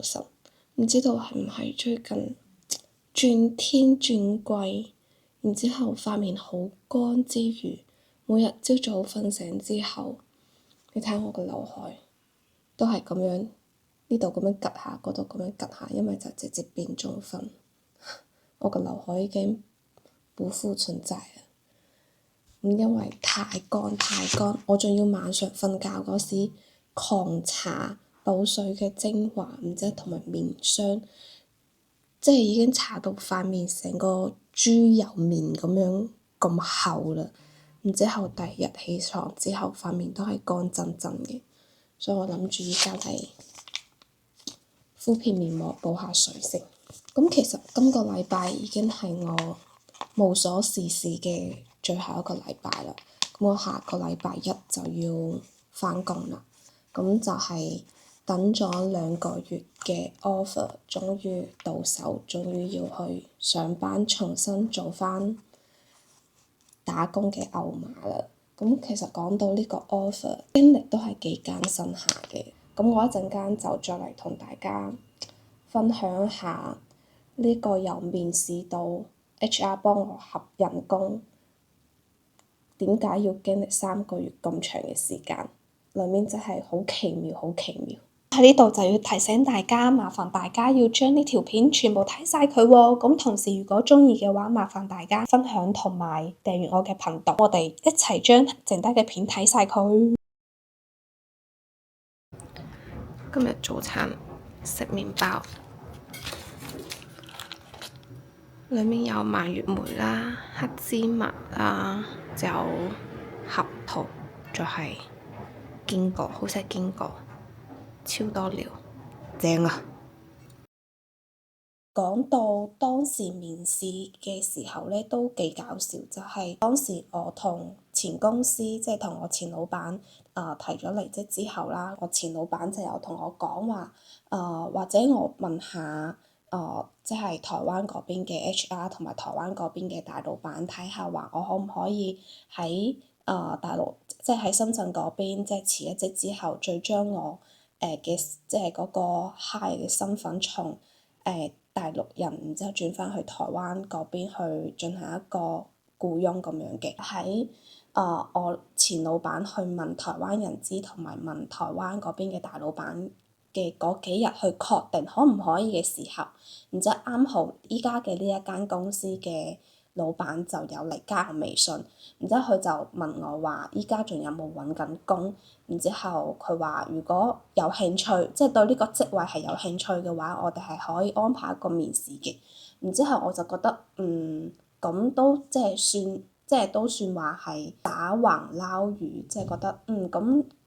神，唔知道係唔係最近轉天轉季，然之後塊面好乾之餘，每日朝早瞓醒之後，你睇我個劉海都係咁樣，呢度咁樣趌下，嗰度咁樣趌下，因為就直接變中分。我個劉海已經不復存在啦。因為太乾，我仲要晚上瞓覺嗰時狂搽補水嘅精華，然之後同埋面霜，即係已經搽到塊面成個豬油面咁樣咁厚啦。然之後第二日起床之後，塊面都係乾震震嘅，所以我諗住依家係敷片面膜補下水先。咁其實今個禮拜已經係我無所事事嘅最後一個禮拜啦。咁我下個禮拜一就要返工啦。咁就係等咗2個月嘅 offer，終於到手，終於要去上班，重新做返打工嘅牛馬啦。咁其實講到呢個 offer，經歷都係幾艱辛下嘅。咁我一陣間就再嚟同大家分享下呢個由面試到 HR 幫我合人工，點解要經歷3個月咁長嘅時間？裡面真係好奇妙，好奇妙。喺呢度就要提醒大家，麻煩大家要將呢條片全部睇晒佢喎。咁同時，如果鍾意嘅話，麻煩大家分享同埋訂閱我嘅頻道，我哋一齊將剩低嘅片睇晒佢。今日早餐食麵包，裡面有蔓越莓啦、黑芝麻啦，仲有合桃，仲係堅果，好食堅果，超多料，正啊！講到當時面試嘅時候咧，都幾搞笑，就係當時我同前公司，即係同我前老闆提咗離職之後啦，我前老闆就有同我講話，或者我問下即係台灣嗰邊嘅 HR 同埋台灣嗰邊嘅大老闆睇下話，我可唔可以喺大陸，即係喺深圳嗰邊，即係辭咗職之後，再將我嘅即係嗰個 hire 嘅身份從大陸人，然之後轉返去台灣嗰邊去進行一個僱傭咁樣嘅。喺我前老闆去問台灣人資同埋問台灣嗰邊嘅大老闆嘅嗰幾日去確定可唔可以嘅時候，然之後啱好依家嘅呢一間公司嘅老闆就有嚟加我微信，然之後佢就問我話：依家仲有冇揾緊工？然之後佢話：如果有興趣，即係對呢個職位係有興趣嘅話，我哋係可以安排一個面試嘅。然之後我就覺得，咁都即係算，即係都算話係打橫撈魚，即係覺得，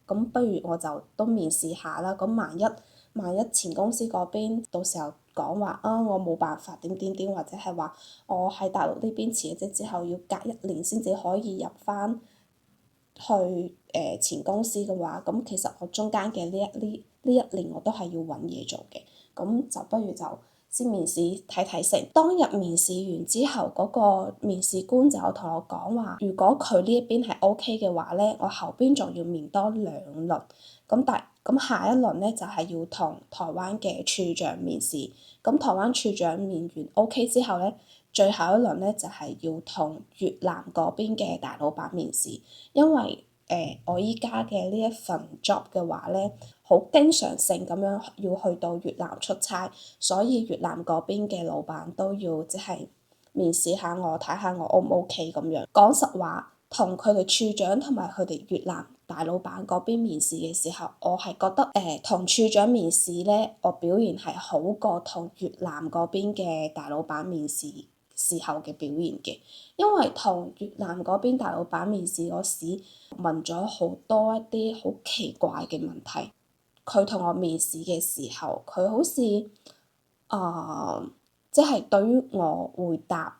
咁不如我就都面試下啦。咁萬一前公司嗰邊到時候講話我冇辦法點，或者係話我喺大陸呢邊辭咗職之後要隔1年先至可以入翻去前公司嘅話，咁其實我中間嘅呢一年我都係要揾嘢做嘅，咁就不如就先面試睇睇先。當日面試完之後，嗰個面試官就有同我講話，如果佢呢一邊係 OK 嘅話咧，我後邊仲要面多2輪。咁下一輪咧就係要同台灣嘅處長面試。咁台灣處長面完 OK 之後咧，最後一輪咧就係要同越南嗰邊嘅大老闆面試。因為我依家嘅呢一份 job 嘅話咧，好經常性咁樣要去到越南出差，所以越南嗰邊嘅老闆都要即係面試下我，睇下我 O 唔 OK 咁樣。講實話，同佢哋處長同埋佢哋越南大老闆嗰邊面試嘅時候，我係覺得同處長面試咧，我表現係好過同越南嗰邊嘅大老闆面試時候嘅表現嘅。因為同越南嗰邊大老闆面試嗰時問咗好多一啲好奇怪嘅問題，佢同我面試嘅時候，佢好似即係對於我回答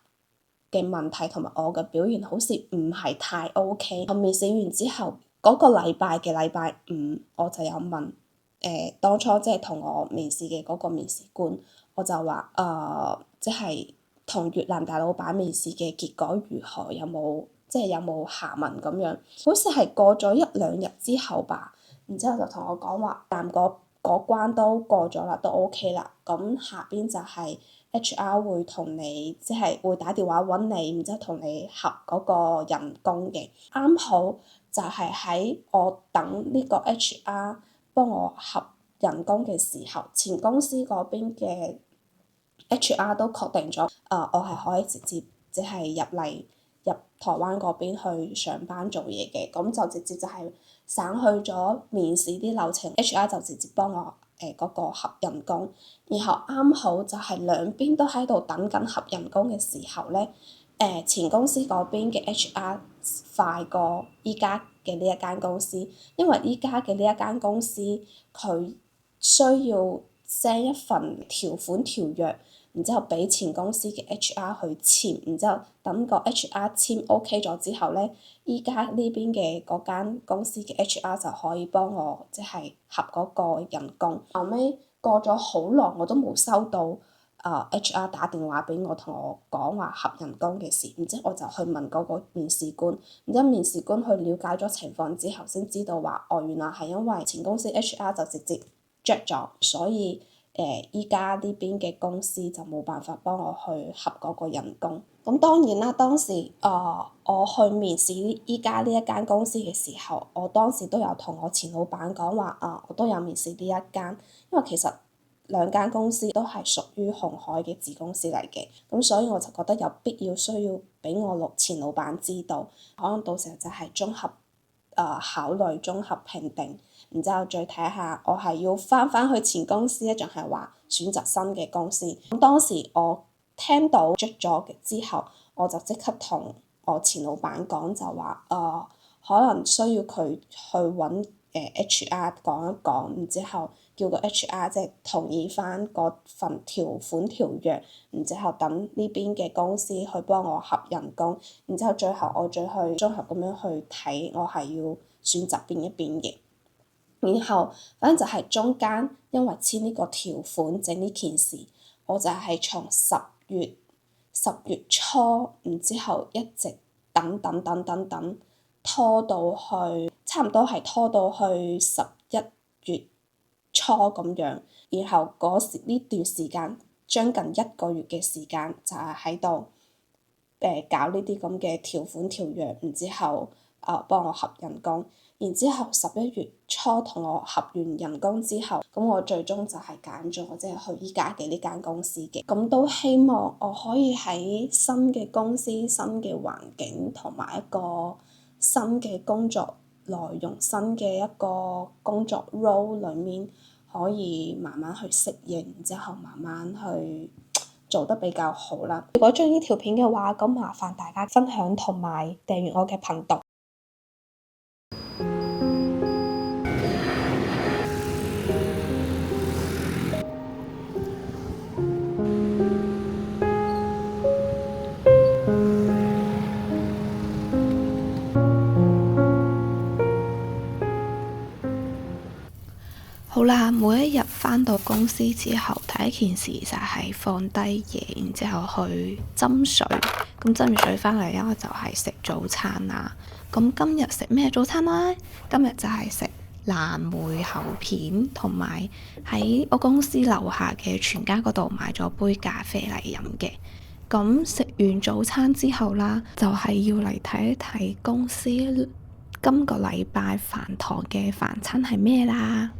嘅問題同埋我嘅表現好似唔係太 OK。我面試完之後嗰個禮拜嘅禮拜五，我就有問當初即係同我面試嘅嗰個面試官，我就話即係同越南大老闆面試嘅結果如何？有冇下文咁樣？好似係過咗1-2日之後吧，然之後就同我講話，越南嗰嗰關都過咗啦，都 OK 啦。咁下邊就係 HR 會同你，即係會打電話揾你，然之後同你合嗰個人工嘅。啱好就係喺我等呢個 HR 幫我合人工嘅時候，前公司嗰邊嘅 HR 都確定咗，我係可以直接即係入台灣嗰邊去上班做嘢嘅，咁就直接就係省去咗面試啲流程，HR 就直接幫我嗰個合人工，然後啱好就係兩邊都喺度等緊合人工嘅時候咧，前公司嗰邊嘅 HR 快過依家嘅呢一間公司，因為依家嘅呢一間公司佢需要 send 一份條款條約。然之後俾前公司嘅 HR 去簽，然之後等個 HR 簽 OK 咗之後咧，依家呢邊嘅嗰間公司嘅 HR 就可以幫我即係合嗰個人工。後尾過咗好耐我都冇收到HR 打電話俾我同我講話合人工嘅事，然之後我就去問嗰個面試官，然之後面試官去了解咗情況之後先知道話，原來係因為前公司 HR 就直接着咗，所以依家呢邊嘅公司就冇辦法幫我去合嗰個人工。咁當然啦，當時我去面試依家呢一間公司嘅時候，我當時都有同我前老闆講話，我都有面試呢一間，因為其實兩間公司都係屬於鴻海嘅子公司嚟嘅，咁所以我就覺得有必要需要俾我前老闆知道，可能到時候就係綜合考慮、綜合評定。然之後再睇下，我係要翻去前公司咧，仲係話選擇新嘅公司。咁當時我聽到出咗嘅之後，我就即刻同我前老闆講，就話可能需要佢去揾HR 講一講，然之後叫個 HR 即係同意翻嗰份條款條約，然之後等呢邊嘅公司去幫我合人工，然之後最後我再去綜合咁樣去睇，我係要選擇邊一邊嘅。然後反正就係中間，因為簽呢個條款整呢件事，我就係從十月初，然之後一直等，拖到去差唔多係拖到去11月初咁樣。然後嗰時呢段時間將近1個月嘅時間就係喺度搞呢啲咁嘅條款條約，然之後幫我合人工。然之後11月初同我合完人工之後，咁我最終就係揀咗即係去依家嘅呢間公司嘅。咁都希望我可以喺新嘅公司、新嘅環境同埋一個新嘅工作內容、新嘅一個工作 role 裡面，可以慢慢去適應，然之後慢慢去做得比較好啦。如果鍾意呢條片嘅話，咁麻煩大家分享同埋訂閱我嘅頻道。好啦，每一日返到公司之後，第一件事就係放低嘢，然之後去斟水。咁斟完水返嚟咧，我就係食早餐啦。咁今日食咩早餐啦？今日就係食藍莓厚片，同埋喺我公司樓下嘅全家嗰度買咗杯咖啡嚟飲嘅。咁食完早餐之後啦，就係要嚟睇一睇公司今個禮拜飯堂嘅飯餐係咩啦。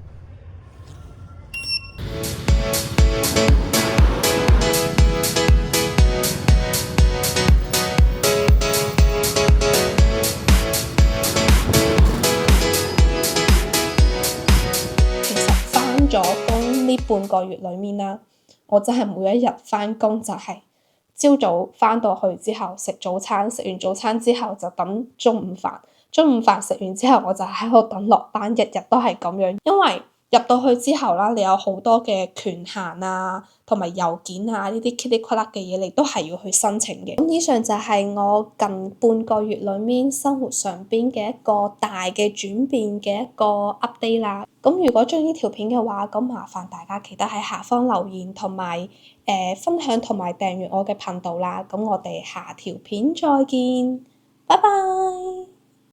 其實返咗工呢半個月裡面啦，我真係每一日返工就係朝早返到去之後食早餐，食完早餐之後就等中午飯，中午飯食完之後我就喺度等落班，日日都係咁樣，因為入到去之後啦，你有好多嘅權限啊，同埋郵件啊呢啲噼里啪啦嘅嘢，你都係要去申請嘅。咁以上就係我近半個月裡面生活上邊嘅一個大嘅轉變嘅一個 update 啦。咁如果鍾意呢條片嘅話，咁麻煩大家記得喺下方留言同埋分享同埋訂閱我嘅頻道啦。咁我哋下條片再見，拜拜。